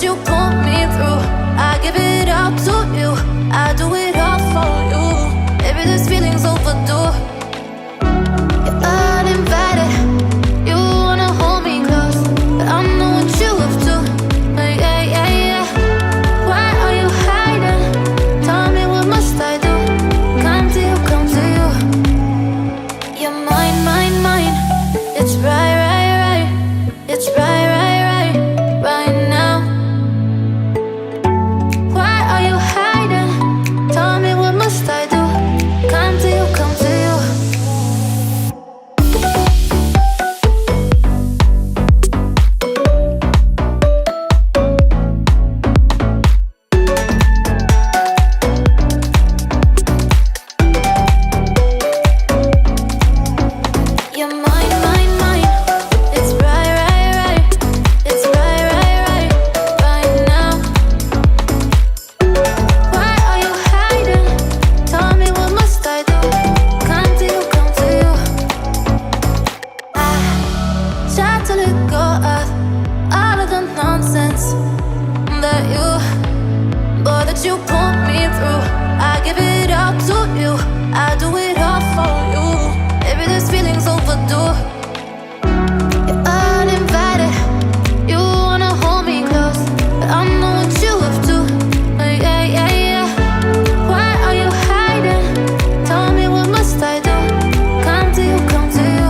you put me through. I give it all to you, I do it all for you. Maybe this feeling's overdue. You're uninvited, you wanna hold me close, but I know what you have to. Yeah, yeah, yeah. Why are you hiding? Tell me, what must I do? Come to you, come to you. You're mine, mine, mine. It's right, right, right. It's right, right, right, right now. Why are you hiding? Tell me, what must I do? Come to you, come to you. You're mine, mine, mine. It's right, right, right. It's right, right, right, right now. Why are you hiding? Tell me, what must I do? Come to you, come to you. I try to let go of all of the nonsense that you put me through. I give it all to you, I do it all for you. Maybe this feeling's overdue. You're uninvited, you wanna hold me close, but I know what you have to. Yeah, yeah, yeah. Why are you hiding? Tell me, what must I do? Come to you, come to you.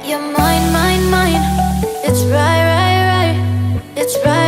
You're mine, mine, mine. It's right, right, right. It's right.